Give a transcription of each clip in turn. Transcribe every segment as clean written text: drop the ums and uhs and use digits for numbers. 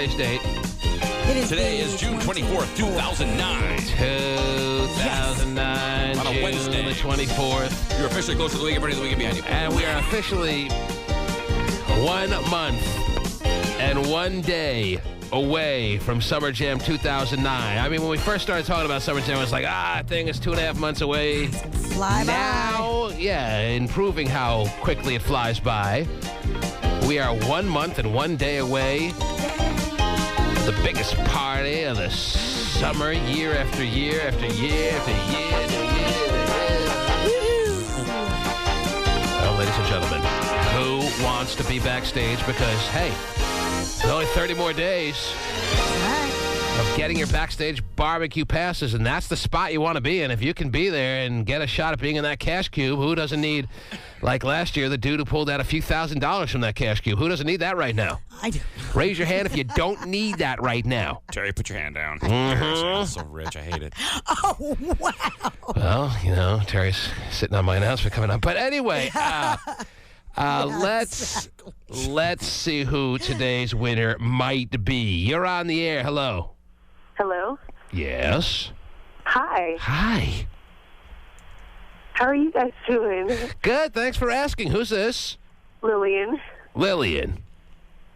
today's date? Today is June 24th, 2009. 2009, On a June Wednesday. the 24th. You're officially close to the weekend, ready the weekend behind you. And we are officially 1 month and 1 day away from Summer Jam 2009. I mean, when we first started talking about Summer Jam, it was like, that thing is 2.5 months away. Fly Now, in proving how quickly it flies by, we are 1 month and 1 day away. The biggest party of the summer, year after year after year after year. Well, ladies and gentlemen, who wants to be backstage? Because, hey, there's only 30 more days of getting your backstage barbecue passes, and that's the spot you want to be in. If you can be there and get a shot at being in that cash cube, who doesn't need, like last year, the dude who pulled out a few $1,000s from that cash cube? Who doesn't need that right now? I do. Raise your hand if you don't need that right now. Terry, put your hand down. Mm-hmm. So rich, I hate it. Oh, wow. Well, Terry's sitting on my announcement coming up. But anyway, let's see who today's winner might be. You're on the air. Hello. Hello. Yes. Hi. Hi. How are you guys doing? Good. Thanks for asking. Who's this? Lillian. Lillian.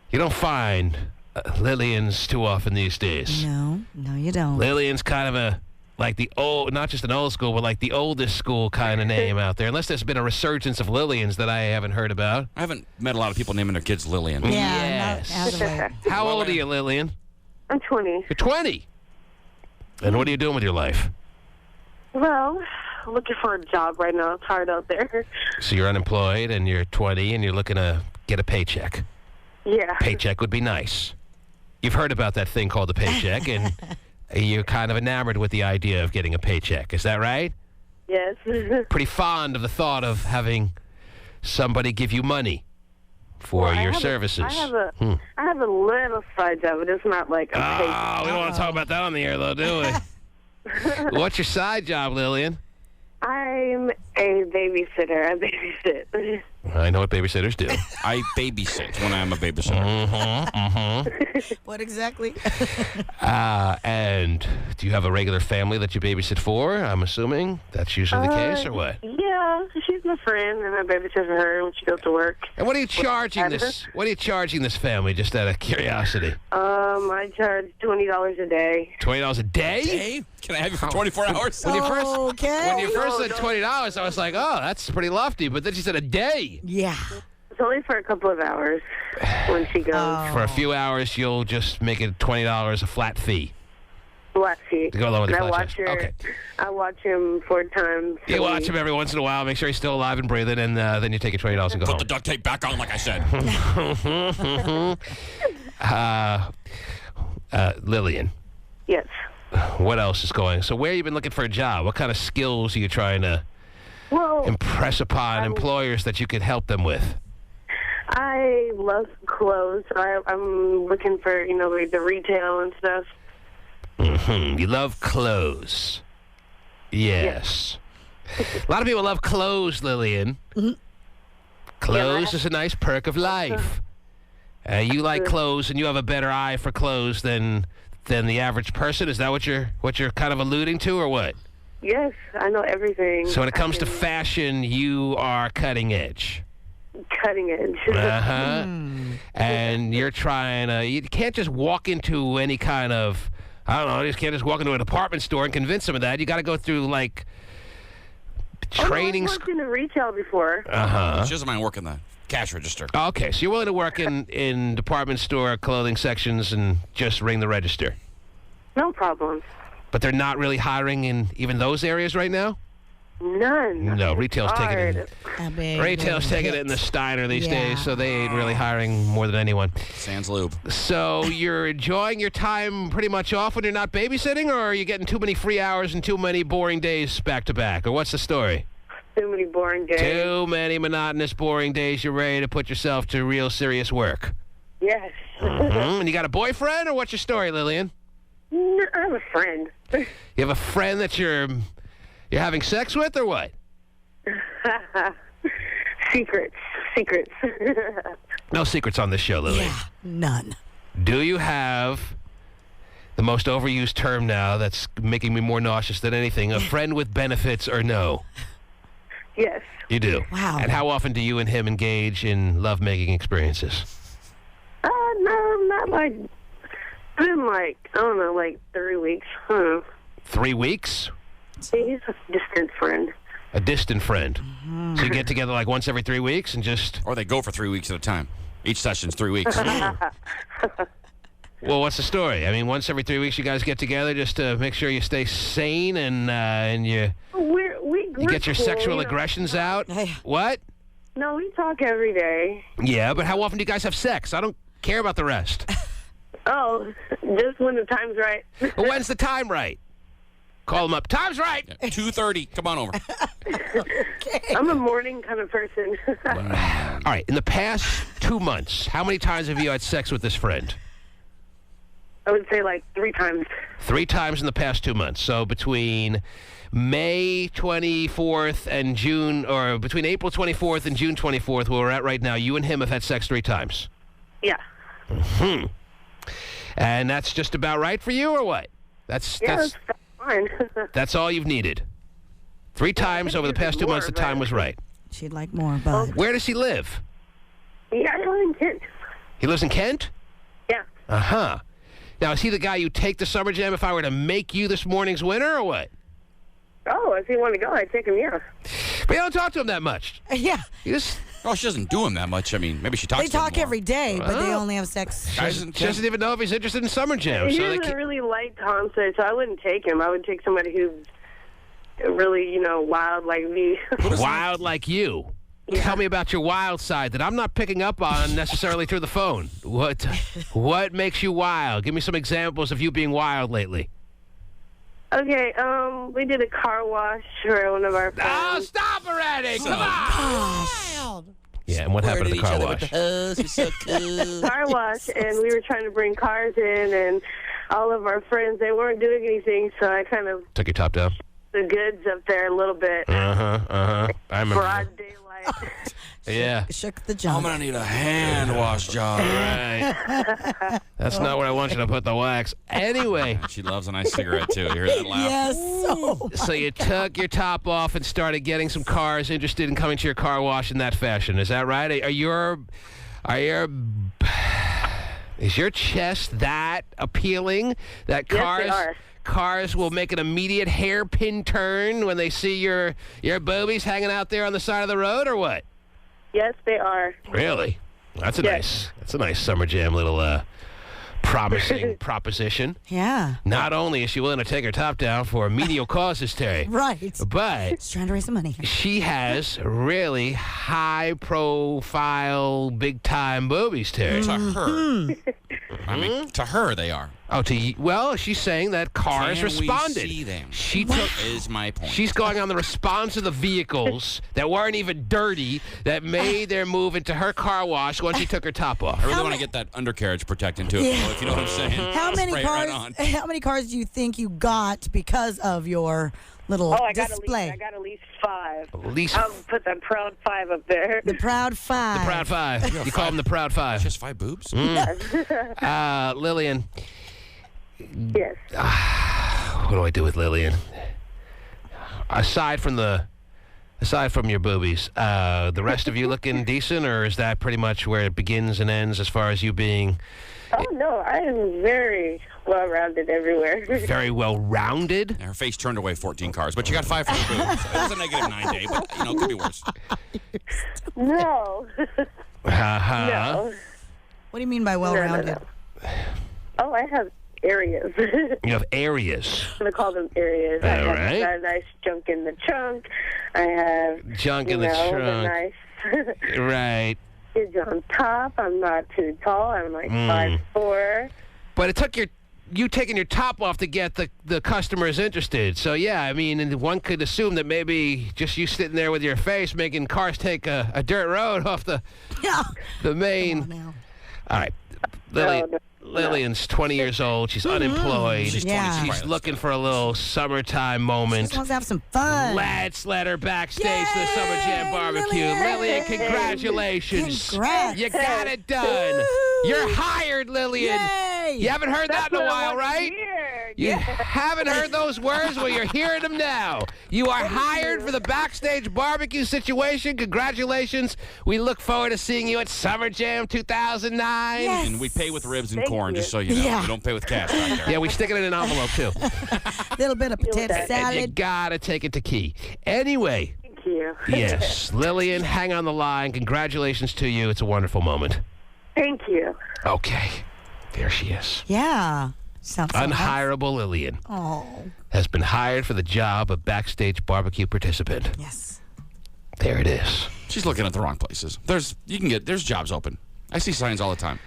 You don't find Lillians too often these days. No, you don't. Lillian's kind of like the old, not just an old school, but like the oldest school kind of name out there. Unless there's been a resurgence of Lillians that I haven't heard about. I haven't met a lot of people naming their kids Lillian. Yeah, Yes. not as of late. How old are you, Lillian? I'm 20. You're 20. And what are you doing with your life? Well, looking for a job right now. It's hard out there. So you're unemployed and you're 20 and you're looking to get a paycheck. Yeah. Paycheck would be nice. You've heard about that thing called the paycheck, and you're kind of enamored with the idea of getting a paycheck. Is that right? Yes. Pretty fond of the thought of having somebody give you money for your services. I have a little side job, but it's not like a pay. We don't want to talk about that on the air, though, do we? What's your side job, Lillian? I'm a babysitter. I babysit. I know what babysitters do. I babysit when I'm a babysitter. What exactly? And do you have a regular family that you babysit for? I'm assuming that's usually the case, or what? Yeah, she's my friend, and I babysit for her when she goes to work. And what are you charging this? What are you charging this family? Just out of curiosity. I charge $20 a day. $20 a day? Hey, can I have you for 24 hours? When you first No, said $20, I was like, oh, that's pretty lofty. But then she said a day. Yeah. It's only for a couple of hours when she goes. For a few hours, you'll just make it $20 a flat fee. Flat fee. To go along with And your I flat watch fees. her. Okay. I watch him 4 times. You watch him every once in a while, make sure he's still alive and breathing, and then you take your $20 and go Put home. the duct tape back on like I said. Lillian, Yes. what else is going? So where have you been looking for a job? What kind of skills are you trying to Well, impress upon employers that you could help them with? I love clothes. So I'm looking for, like the retail and stuff. You love clothes. Yes. A lot of people love clothes, Lillian. Clothes is a nice perk of life. You like clothes, and you have a better eye for clothes than the average person. Is that what you're kind of alluding to, or what? Yes, I know everything. So when it comes to fashion, you are cutting edge. Cutting edge. And you're trying to. You can't just walk into any kind of. I don't know. You can't just walk into a department store and convince them of that. You got to go through like training. I worked in retail before. She doesn't mind working the cash register. Okay, so you're willing to work in department store clothing sections and just ring the register. No problem. But they're not really hiring in even those areas right now? None. No, retail's taking it. Retail's taking it in the Steiner these days, so they ain't really hiring more than anyone. Sans lube. So you're enjoying your time pretty much off when you're not babysitting, or are you getting too many free hours and too many boring days back to back? Or what's the story? Too many boring days. Too many monotonous, boring days. You're ready to put yourself to real serious work. Yes. And you got a boyfriend, or what's your story, Lillian? No, I have a friend. You have a friend that you're having sex with, or what? Secrets. No secrets on this show, Lillian. Yeah, none. Do you have the most overused term now that's making me more nauseous than anything, a friend with benefits or no? Yes. You do? Wow. And how often do you and him engage in lovemaking experiences? No, not like, it's been like, I don't know, like 3 weeks. 3 weeks? He's a distant friend. A distant friend. So you get together like once every 3 weeks and just... Or they go for 3 weeks at a time. Each session's 3 weeks. Well, what's the story? I mean, once every 3 weeks you guys get together just to make sure you stay sane and you get your cool, sexual you know. aggressions out? Hey. What? No, we talk every day. Yeah, but how often do you guys have sex? I don't care about the rest. Oh, just when the time's right. Well, when's the time right? Call him up. Time's right. 2:30. Come on over. I'm a morning kind of person. All right. In the past 2 months, how many times have you had sex with this friend? I would say like 3 times. 3 times in the past 2 months. So between May 24th and June, or between April 24th and June 24th, where we're at right now, you and him have had sex 3 times. Yeah. And that's just about right for you, or what? That's fine. that's all you've needed. 3 times over the past 2 months, the time was right. She'd like more, but Where does he live? Yeah, I live in Kent. He lives in Kent? Yeah. Uh-huh. Now, is he the guy you take to Summer Jam if I were to make you this morning's winner, or what? Oh, if you want to go, I'd take him, yeah. But you don't talk to him that much. yeah, You just... Oh, she doesn't do him that much. I mean, maybe she talks they to him talk more. every day, but they only have sex. She doesn't even know if he's interested in Summer Jam. He So they doesn't really like concerts, so I wouldn't take him. I would take somebody who's really, wild like me. wild like you. Yeah. Tell me about your wild side that I'm not picking up on necessarily through the phone. What makes you wild? Give me some examples of you being wild lately. Okay, we did a car wash for one of our friends. Oh, stop already! Come on! Yeah, and what Flirted happened at the each car other wash? with the hose. You're so cool. Car wash, and we were trying to bring cars in, and all of our friends, they weren't doing anything, so I kind of Took your top down. the goods up there a little bit. I remember. Broad daylight. Yeah. Shook the I'm jump. going to need a hand wash job. Right. That's not where I want you to put the wax. Anyway, She loves a nice cigarette, too. You hear that laugh? Yes, so so you took your top off and started getting some cars interested in coming to your car wash in that fashion. Is that right? Is your chest that appealing that Yes, cars they are. cars will make an immediate hairpin turn when they see your boobies hanging out there on the side of the road, or what? Yes, they are. Really? That's a Yes. nice Summer Jam little promising proposition. yeah, Not only is she willing to take her top down for menial causes, Terry, right. but Just trying to raise some money. she has really high-profile, big-time boobies, Terry. To her. Mm-hmm. I mean, to her, they are. Oh, well, she's saying that cars Can responded. we see them? She took. Is my point. She's going on the response of the vehicles that weren't even dirty that made their move into her car wash once she took her top off. I really want to get that undercarriage protectant, too, if you know what I'm saying. How many Spray it cars? right on. How many cars do you think you got because of your little Oh, I got display? at least 5. At least I'll put the Proud 5 up there. The Proud Five. the Proud Five. You call them the Proud Five. Just 5 boobs? Lillian, Yes. what do I do with Lillian? Aside from your boobies, the rest of you looking decent, or is that pretty much where it begins and ends as far as you being Oh, no, I am very well-rounded everywhere. very well-rounded? Her face turned away 14 cars, but you got 5 for the boobs. It was a negative 9 day, but, it could be worse. No. Uh-huh. No. What do you mean by well-rounded? No. Oh, I have areas. You have areas. I'm going to call them areas. I All have right. a nice junk in the trunk. I have, Junk in the the trunk. nice Right. kids on top. I'm not too tall. I'm like 5'4". But it took you taking your top off to get the customers interested. So, yeah, I mean, and one could assume that maybe just you sitting there with your face making cars take a dirt road off the Yeah. main. Come on now. All right. No. Lillian's 20 years old. She's unemployed. She's 20. Yeah. She's looking for a little summertime moment. Just wants to have some fun. Let's let her backstage to the Summer Jam Yay, barbecue. Lillian. Lillian, congratulations. Congrats. You got it done. You're hired, Lillian. Yay! You haven't heard that in a while, right? You Yeah. haven't heard those words? Well, you're hearing them now. You are hired for the backstage barbecue situation. Congratulations. We look forward to seeing you at Summer Jam 2009. Yes. And we pay with ribs and Thank corn, you. just so you know. Yeah. We don't pay with cash back there. Yeah, we stick it in an envelope, too. Little bit of potato that. And you salad. gotta take it to Key. Anyway, Thank you. yes, Lillian, hang on the line. Congratulations to you. It's a wonderful moment. Thank you. Okay, there she is. Yeah. Sounds so Unhirable Lillian Oh, has been hired for the job of backstage barbecue participant. yes. There it is. She's looking at the wrong places. There's jobs open. I see signs all the time.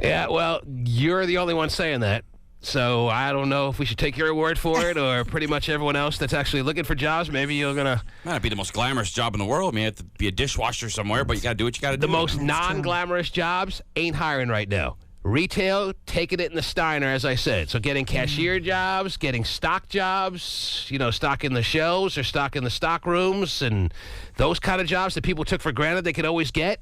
Yeah, well, you're the only one saying that. So I don't know if we should take your word for it or pretty much everyone else that's actually looking for jobs. Maybe you're going to... Might not be the most glamorous job in the world. I mean, you have to be a dishwasher somewhere, but you got to do what you got to do. The most non-glamorous jobs ain't hiring right now. Retail, taking it in the Steiner, as I said. So getting cashier jobs, getting stock jobs, stocking the shelves or stocking the stock rooms, and those kind of jobs that people took for granted they could always get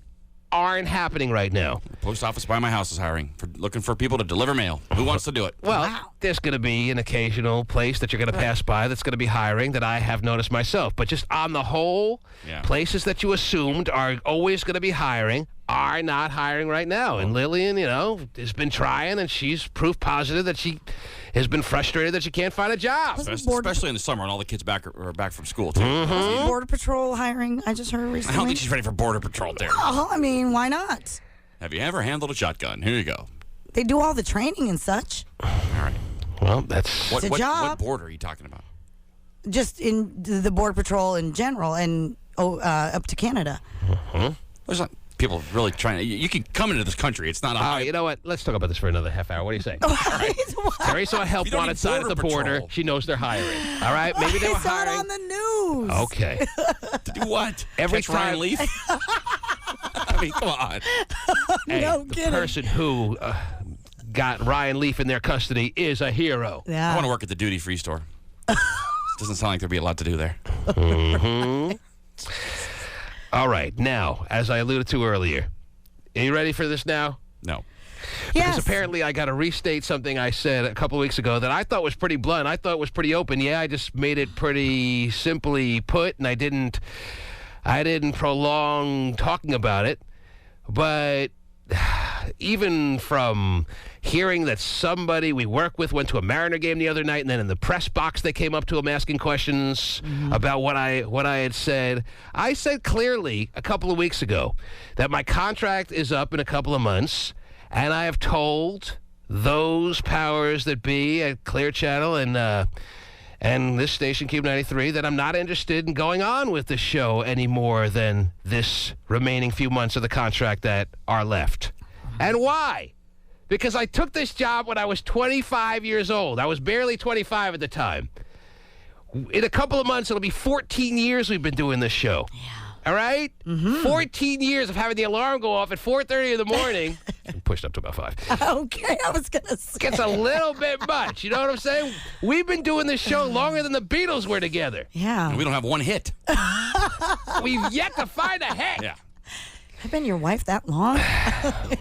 aren't happening right now. Post office by my house is hiring, looking for people to deliver mail. Who wants to do it? Well, there's going to be an occasional place that you're going to pass by that's going to be hiring that I have noticed myself. But just on the whole, Yeah. places that you assumed are always going to be hiring are not hiring right now. And Lillian, has been trying, and she's proof positive that she has been frustrated that she can't find a job. Especially in the summer when all the kids are back from school, too. Mm-hmm. Border Patrol hiring, I just heard I recently. don't think she's ready for Border Patrol there. Oh, I mean, why not? Have you ever handled a shotgun? Here you go. They do all the training and such. All right. Well, that's... It's a What job. border are you talking about? Just in the Border Patrol in general and up to Canada. There's not people really trying to... You can come into this country. It's not a... Oh, you know what? Let's talk about this for another half hour. What do you say? What? Terry saw help You don't wanted need sign at the Border border. Patrol. She knows they're hiring. All right? Maybe they were I saw it hiring. on the news. Okay. To do what? Every Catch Ryan time- Leaf? I mean, come on. Hey, No the kidding. person who got Ryan Leaf in their custody is a hero. I Yeah. want to work at the duty-free store. Doesn't sound like there'd be a lot to do there. All right. Now, as I alluded to earlier, are you ready for this now? No. Because Yes. apparently I got to restate something I said a couple of weeks ago that I thought was pretty blunt. I thought was pretty open. Yeah, I just made it pretty simply put, and I didn't prolong talking about it. But even from hearing that somebody we work with went to a Mariner game the other night, and then in the press box they came up to him asking questions about what I had said. I said clearly a couple of weeks ago that my contract is up in a couple of months, and I have told those powers that be at Clear Channel and this station, KUBE 93, that I'm not interested in going on with the show any more than this remaining few months of the contract that are left. And why? Because I took this job when I was 25 years old. I was barely 25 at the time. In a couple of months, it'll be 14 years we've been doing this show. Yeah. All right? 14 years of having the alarm go off at 4:30 in the morning. Pushed up to about 5. Okay, I was going to say. Gets a little bit much. You know what I'm saying? We've been doing this show longer than the Beatles were together. Yeah. We don't have one hit. We've yet to find a hit. Yeah. I've been your wife that long?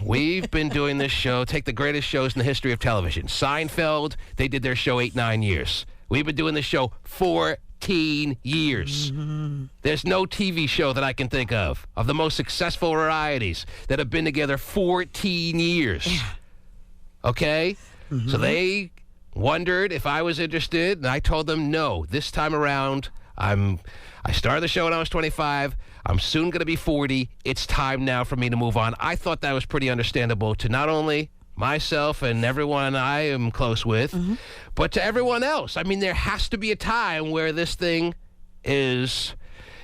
We've been doing this show. Take the greatest shows in the history of television. Seinfeld, they did their show 8-9 years. We've been doing this show 14 years. There's no TV show that I can think of the most successful varieties that have been together 14 years. Okay? So they wondered if I was interested, and I told them no. This time around, I started the show when I was 25. I'm soon going to be 40. It's time now for me to move on. I thought that was pretty understandable to not only myself and everyone I am close with, but to everyone else. I mean, there has to be a time where this thing is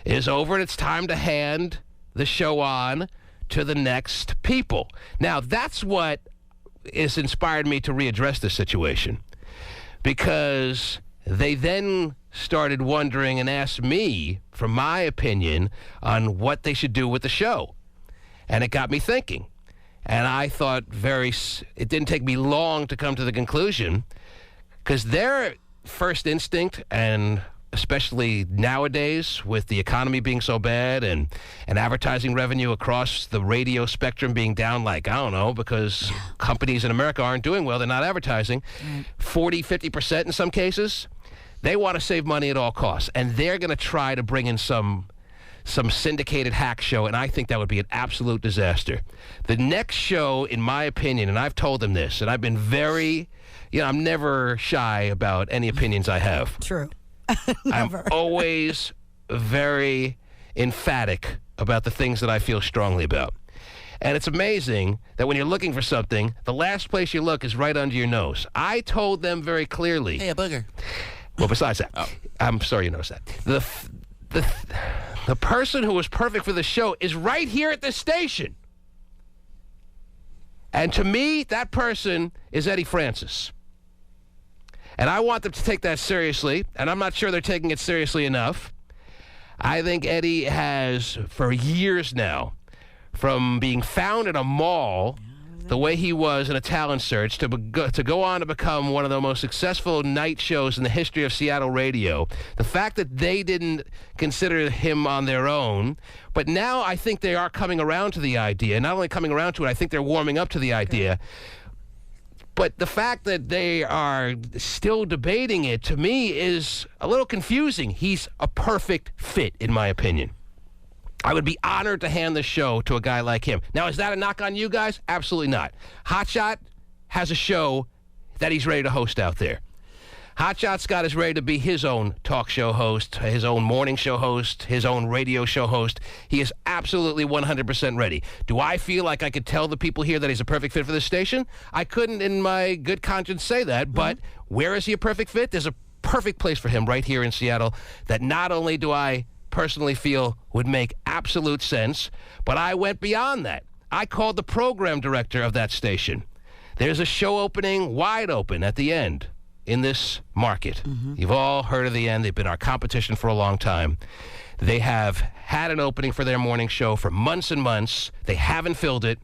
over and it's time to hand the show on to the next people. Now, that's what has inspired me to readdress this situation, because they then started wondering and asked me for my opinion on what they should do with the show. And it got me thinking. And I thought it didn't take me long to come to the conclusion, because their first instinct, and especially nowadays with the economy being so bad and advertising revenue across the radio spectrum being down like, I don't know, because companies in America aren't doing well. They're not advertising. 40, 50% in some cases. They want to save money at all costs, and they're going to try to bring in some syndicated hack show, and I think that would be an absolute disaster. The next show, in my opinion, and I've told them this, and I've been very, I'm never shy about any opinions I have. True. I'm always very emphatic about the things that I feel strongly about. And it's amazing that when you're looking for something, the last place you look is right under your nose. I told them very clearly. Hey, a booger. Well, besides that, I'm sorry you noticed that. The person who was perfect for the show is right here at this station. And to me, that person is Eddie Francis. And I want them to take that seriously, and I'm not sure they're taking it seriously enough. I think Eddie has, for years now, from being found in a mall, the way he was in a talent search, to go on to become one of the most successful night shows in the history of Seattle radio. The fact that they didn't consider him on their own, but now I think they are coming around to the idea. Not only coming around to it, I think they're warming up to the idea. But the fact that they are still debating it, to me, is a little confusing. He's a perfect fit, in my opinion. I would be honored to hand the show to a guy like him. Now, is that a knock on you guys? Absolutely not. Hotshot has a show that he's ready to host out there. Hotshot Scott is ready to be his own talk show host, his own morning show host, his own radio show host. He is absolutely 100% ready. Do I feel like I could tell the people here that he's a perfect fit for this station? I couldn't in my good conscience say that, but where is he a perfect fit? There's a perfect place for him right here in Seattle that not only do I personally feel would make absolute sense, but I went beyond that. I called the program director of that station. There's a show opening wide open at the end in this market. You've all heard of the end. They've been our competition for a long time. They have had an opening for their morning show for months and months. They haven't filled it.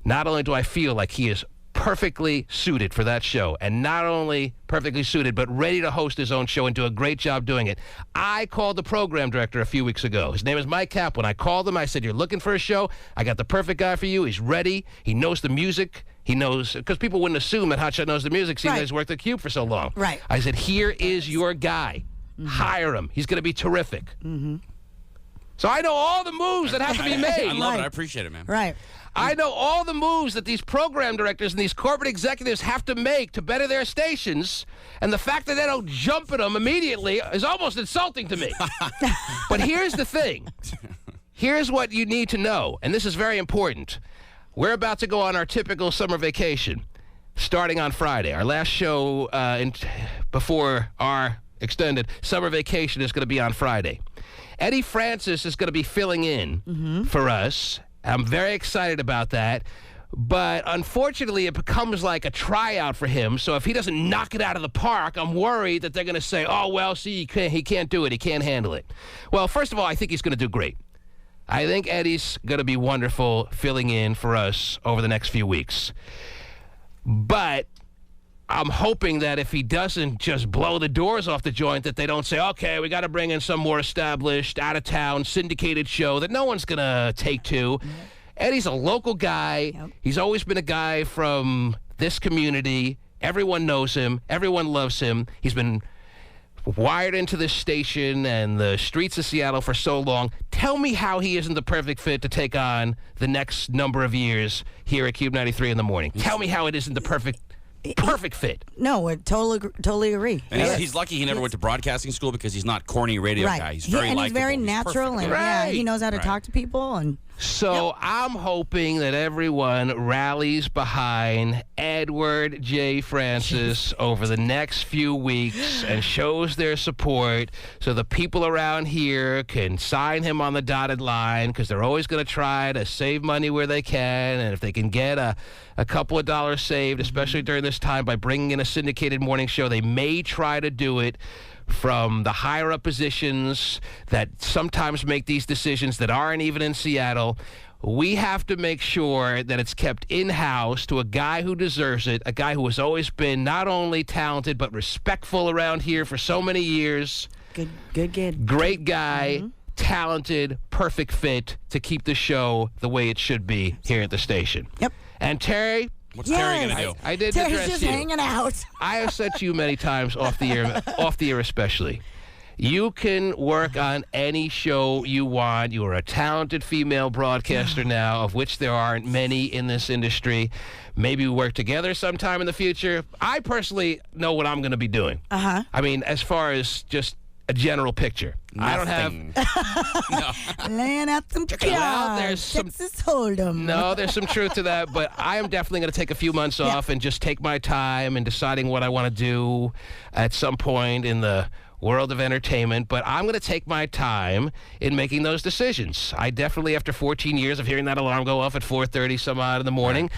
Not only do I feel like he is perfectly suited for that show, and not only perfectly suited, but ready to host his own show and do a great job doing it. I called the program director a few weeks ago. His name is Mike Kaplan. I called him. I said, you're looking for a show? I got the perfect guy for you. He's ready. He knows the music. He knows, because people wouldn't assume that Hotshot knows the music, seeing that he's worked at KUBE for so long. Right. I said, here is your guy. Hire him. He's going to be terrific. So I know all the moves that have to be made. I love it. I appreciate it, man. Right. I know all the moves that these program directors and these corporate executives have to make to better their stations, and the fact that they don't jump at them immediately is almost insulting to me. But here's the thing. Here's what you need to know, and this is very important. We're about to go on our typical summer vacation, starting on Friday. Our last show before our extended summer vacation is going to be on Friday. Eddie Francis is going to be filling in for us. I'm very excited about that. But unfortunately, it becomes like a tryout for him. So if he doesn't knock it out of the park, I'm worried that they're going to say, oh, well, see, he can't do it. He can't handle it. Well, first of all, I think he's going to do great. I think Eddie's going to be wonderful filling in for us over the next few weeks. But I'm hoping that if he doesn't just blow the doors off the joint, that they don't say, okay, we got to bring in some more established, out-of-town, syndicated show that no one's going to take to. Eddie's a local guy. He's always been a guy from this community. Everyone knows him. Everyone loves him. He's been wired into this station and the streets of Seattle for so long. Tell me how he isn't the perfect fit to take on the next number of years here at KUBE 93 in the morning. Tell me how it isn't the perfect fit. No, I totally agree. And he's lucky he never went to broadcasting school because he's not corny radio guy. He's very likable. He's very natural, and he knows how to talk to people. And so I'm hoping that everyone rallies behind Edward J. Francis over the next few weeks and shows their support so the people around here can sign him on the dotted line, because they're always going to try to save money where they can, and if they can get a couple of dollars saved, especially during this time, by bringing in a syndicated morning show, they may try to do it from the higher-up positions that sometimes make these decisions that aren't even in Seattle. We have to make sure that it's kept in-house to a guy who deserves it, a guy who has always been not only talented but respectful around here for so many years. Good kid. Great guy, talented, perfect fit to keep the show the way it should be here at the station. Yep. And Terry, What's Terry going to do? I didn't Terry's address just you. hanging out. I have said to you many times off the air especially. You can work on any show you want. You are a talented female broadcaster now, of which there aren't many in this industry. Maybe we work together sometime in the future. I personally know what I'm going to be doing. Uh-huh. I mean, as far as just a general picture. I don't have... Laying out some cards. Well, there's some... Texas Hold'em. No, there's some truth to that, but I am definitely going to take a few months off and just take my time in deciding what I want to do at some point in the world of entertainment, but I'm going to take my time in making those decisions. I definitely, after 14 years of hearing that alarm go off at 4:30 some odd in the morning,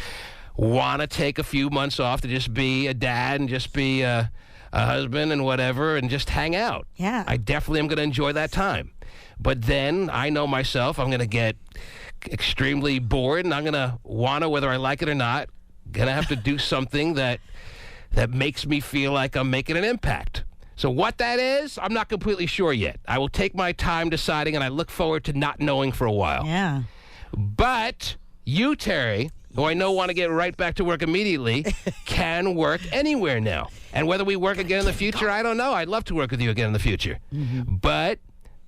want to take a few months off to just be a dad and just be a husband and whatever and just hang out. Yeah. I definitely am going to enjoy that time. But then I know myself, I'm going to get extremely bored and I'm going to want to, whether I like it or not, going to have to do something that makes me feel like I'm making an impact. So what that is, I'm not completely sure yet. I will take my time deciding, and I look forward to not knowing for a while. Yeah. But you, Terry, who I know want to get right back to work immediately, can work anywhere now. And whether we work again in the future, I don't know. I'd love to work with you again in the future. But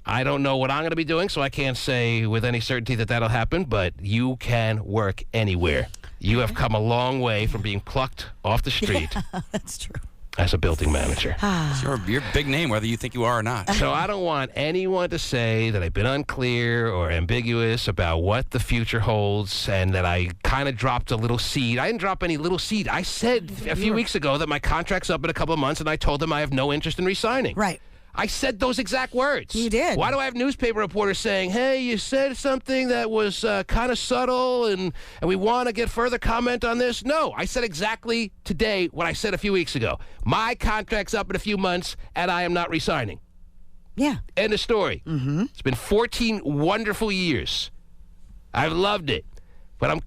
I don't know what I'm going to be doing, so I can't say with any certainty that that'll happen. But you can work anywhere. You have come a long way from being plucked off the street. That's true. As a building manager. You're a big name, whether you think you are or not. So I don't want anyone to say that I've been unclear or ambiguous about what the future holds and that I kind of dropped a little seed. I didn't drop any little seed. I said a few weeks ago that my contract's up in a couple of months, and I told them I have no interest in resigning. Right. I said those exact words. You did. Why do I have newspaper reporters saying, hey, you said something that was kind of subtle and we want to get further comment on this? No, I said exactly today what I said a few weeks ago. My contract's up in a few months and I am not resigning. Yeah. End of story. It's been 14 wonderful years. I've loved it. But I'm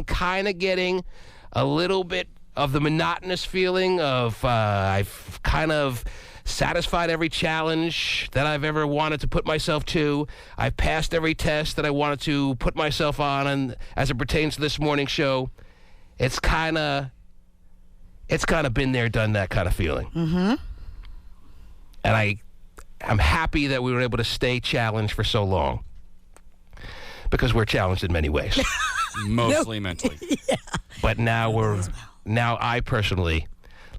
kind of getting a little bit of the monotonous feeling of I've kind of satisfied every challenge that I've ever wanted to put myself to. I've passed every test that I wanted to put myself on, and as it pertains to this morning show, it's kind of been there, done that kind of feeling. And I'm happy that we were able to stay challenged for so long, because we're challenged in many ways. Mostly mentally. But now I personally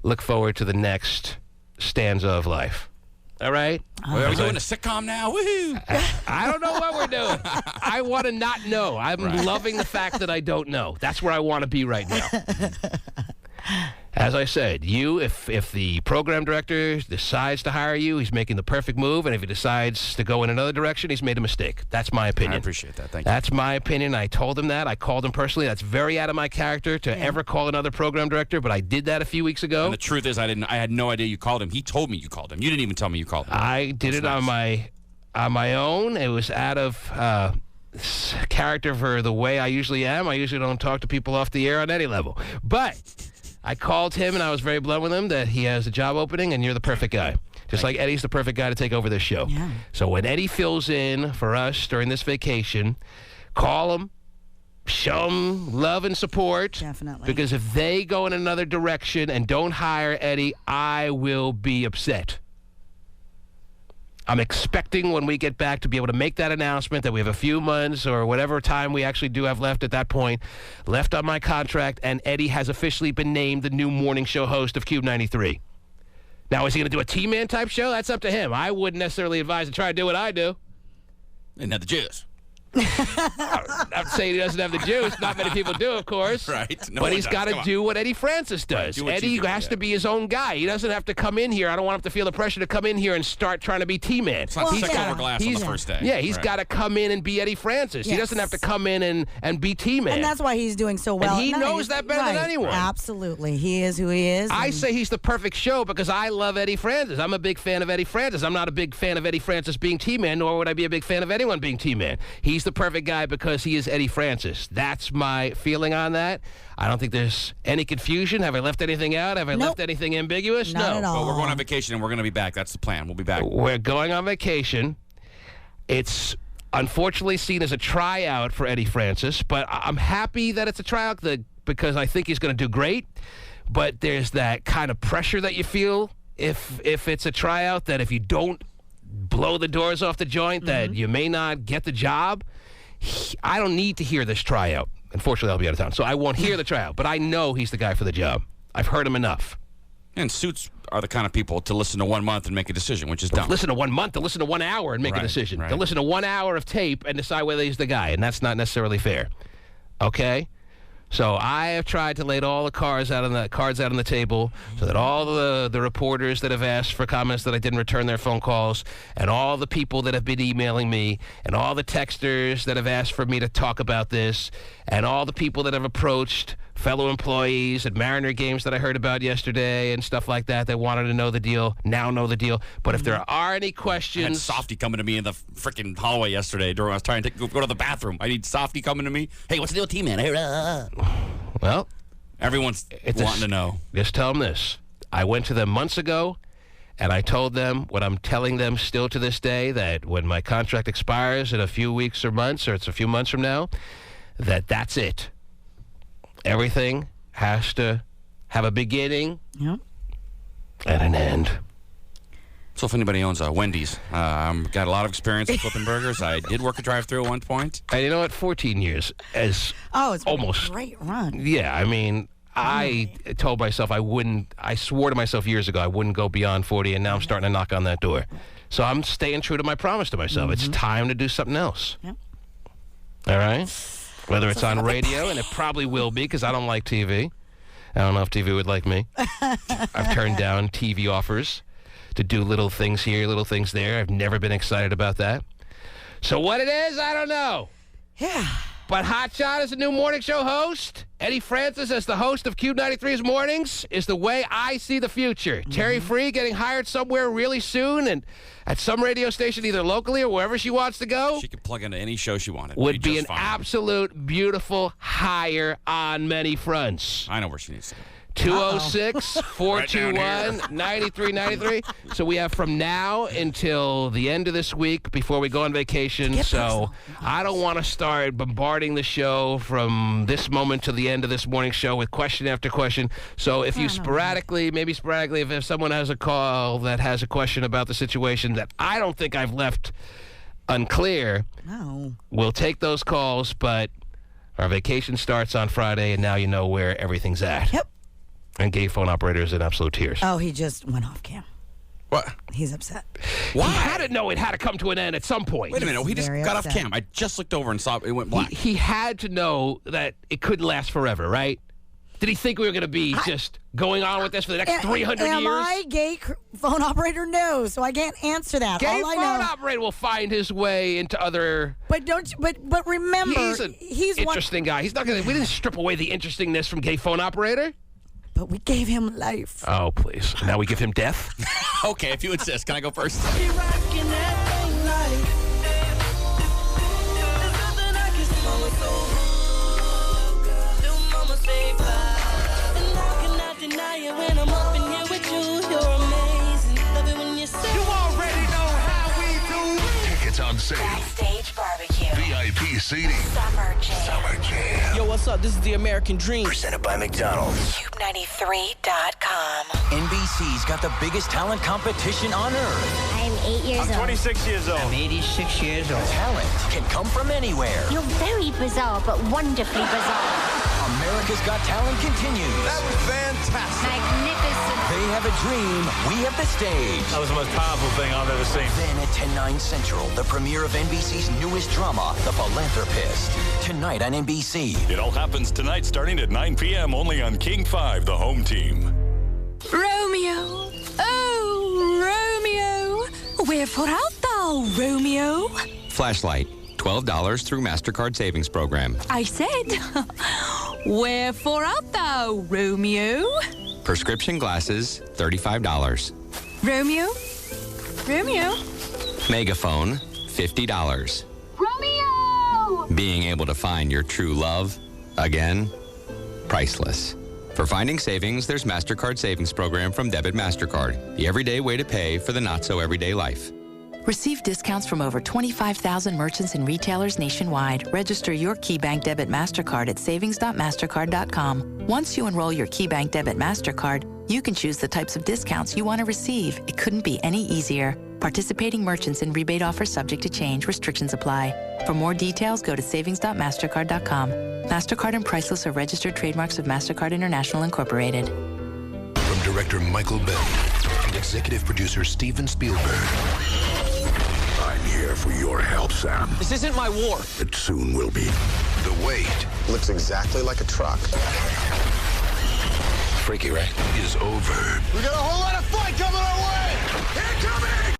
look forward to the next stanza of life. All right? Are we doing a sitcom now? Woohoo! I don't know what we're doing. I want to not know. I'm loving the fact that I don't know. That's where I want to be right now. As I said, if the program director decides to hire you, he's making the perfect move, and if he decides to go in another direction, he's made a mistake. That's my opinion. I appreciate that. Thank you. That's my opinion. I told him that. I called him personally. That's very out of my character to ever call another program director, but I did that a few weeks ago. And the truth is, I had no idea you called him. He told me you called him. You didn't even tell me you called him. I did it on my own. It was out of character for the way I usually am. I usually don't talk to people off the air on any level. But I called him, and I was very blunt with him that he has a job opening, and you're the perfect guy. Just like Eddie's the perfect guy to take over this show. Yeah. So when Eddie fills in for us during this vacation, call him, show him love and support. Definitely. Because if they go in another direction and don't hire Eddie, I will be upset. I'm expecting when we get back to be able to make that announcement that we have a few months or whatever time we actually do have left at that point, left on my contract, and Eddie has officially been named the new morning show host of KUBE 93. Now, is he going to do a T-Man type show? That's up to him. I wouldn't necessarily advise to try to do what I do. And not the juice. I'm saying he doesn't have the juice. Not many people do, of course. Right. No but one he's does. got to Come on. do what Eddie Francis does. Do what Eddie you do, has yeah. to be his own guy. He doesn't have to come in here. I don't want him to feel the pressure to come in here and start trying to be T-Man. It's not Well, sick yeah. over glass on the first day. Yeah, he's Right. got to come in and be Eddie Francis. He Yes. doesn't have to come in and be T-Man. And that's why he's doing so well. And he at night. knows that better than Right. anyone. Absolutely. He is who he is. I and- say he's the perfect show because I love Eddie Francis. I'm a big fan of Eddie Francis. I'm not a big fan of Eddie Francis being T-Man, nor would I be a big fan of anyone being T-Man. He's he's the perfect guy because he is Eddie Francis. That's my feeling on that. I don't think there's any confusion. Have I left anything out? Have I left anything ambiguous? Not at all. But we're going on vacation, and we're going to be back. That's the plan. We'll be back. We're going on vacation. It's unfortunately seen as a tryout for Eddie Francis, but I'm happy that it's a tryout because I think he's going to do great. But there's that kind of pressure that you feel if it's a tryout, that if you don't blow the doors off the joint, that you may not get the job. I don't need to hear this tryout. Unfortunately, I'll be out of town, so I won't hear the tryout. But I know he's the guy for the job. I've heard him enough. And suits are the kind of people to listen to 1 month and make a decision, which is dumb. Listen to 1 month, to listen to 1 hour and make a decision. Right. To listen to 1 hour of tape and decide whether he's the guy, and that's not necessarily fair. Okay? So I have tried to lay all the cards out on the table so that all the reporters that have asked for comments that I didn't return their phone calls, and all the people that have been emailing me, and all the texters that have asked for me to talk about this, and all the people that have approached fellow employees at Mariner games that I heard about yesterday and stuff like that, that wanted to know the deal, now know the deal. But if there are any I had questions... Softy coming to me in the freaking hallway yesterday during I was trying to go to the bathroom. I need Softy coming to me. Hey, what's the deal, T-Man? Well... Everyone's wanting to know. Just tell them this. I went to them months ago, and I told them what I'm telling them still to this day, that when my contract expires in a few weeks or months, or it's a few months from now, that's it. Everything has to have a beginning and an end. So if anybody owns a Wendy's, got a lot of experience in flipping burgers. I did work a drive-thru at one point. And you know what? 14 years as it's been almost a great run. Yeah, I mean, I told myself I swore to myself years ago I wouldn't go beyond 40, and now I'm starting to knock on that door. So I'm staying true to my promise to myself. It's time to do something else. Yep. All right? Whether it's on radio, and it probably will be because I don't like TV. I don't know if TV would like me. I've turned down TV offers to do little things here, little things there. I've never been excited about that. So what it is, I don't know. Yeah. But Hotshot is a new morning show host. Eddie Francis as the host of KUBE 93's Mornings is the way I see the future. Terry Free getting hired somewhere really soon, and at some radio station, either locally or wherever she wants to go. She could plug into any show she wanted. Would be an fine. absolute beautiful hire on many fronts. I know where she needs to go. 206-421-9393. So we have from now until the end of this week before we go on vacation. So I don't want to start bombarding the show from this moment to the end of this morning show with question after question. So if you maybe sporadically, if someone has a call that has a question about the situation that I don't think I've left unclear, we'll take those calls. But our vacation starts on Friday, and now you know where everything's at. Yep. And gay phone operator is in absolute tears. Oh, he just went off cam. What? He's upset. Why? He had to know it had to come to an end at some point. Wait a minute. He just got off cam. I just looked over and saw it went black. He had to know that it couldn't last forever, right? Did he think we were going to be just going on with this for the next 300 years? Am I gay phone operator? No, so I can't answer that. Gay All I phone know, operator will find his way into other... But remember, he's an interesting guy. He's not going to... We didn't strip away the interestingness from gay phone operator. But we gave him life. Oh, please. Now we give him death? Okay, if you insist. Can I go first? Tickets on sale. Backstage barbecue. VIP seating. Summer Jam. Yo, what's up? This is the American Dream. Presented by McDonald's. KUBE93.com. NBC's got the biggest talent competition on earth. I am 8 years old. 26 years old. I'm 86 years old. Talent can come from anywhere. You're very bizarre, but wonderfully bizarre. America's Got Talent continues. That was fantastic. Magnificent. They have a dream. We have the stage. That was the most powerful thing I've ever seen. Then at 10/9 Central, the premiere of NBC's newest drama, The Philanthropist. Tonight on NBC. It all happens tonight starting at 9 p.m. only on King 5, the home team. Romeo, oh, Romeo, wherefore art thou, Romeo? Flashlight, $12 through MasterCard Savings Program. I said, wherefore art thou, Romeo? Prescription glasses, $35. Romeo? Romeo? Megaphone, $50. Romeo! Being able to find your true love, again, priceless. For finding savings, there's MasterCard Savings Program from Debit MasterCard, the everyday way to pay for the not-so-everyday life. Receive discounts from over 25,000 merchants and retailers nationwide. Register your KeyBank Debit MasterCard at savings.mastercard.com. Once you enroll your KeyBank Debit MasterCard, you can choose the types of discounts you want to receive. It couldn't be any easier. Participating merchants and rebate offers subject to change. Restrictions apply. For more details, go to savings.mastercard.com. MasterCard and Priceless are registered trademarks of MasterCard International Incorporated. From director Michael Bay and executive producer Steven Spielberg. I'm here for your help, Sam. This isn't my war. It soon will be. The wait. Looks exactly like a truck. Freaky, right? Is over. We got a whole lot of fight coming our way! Incoming!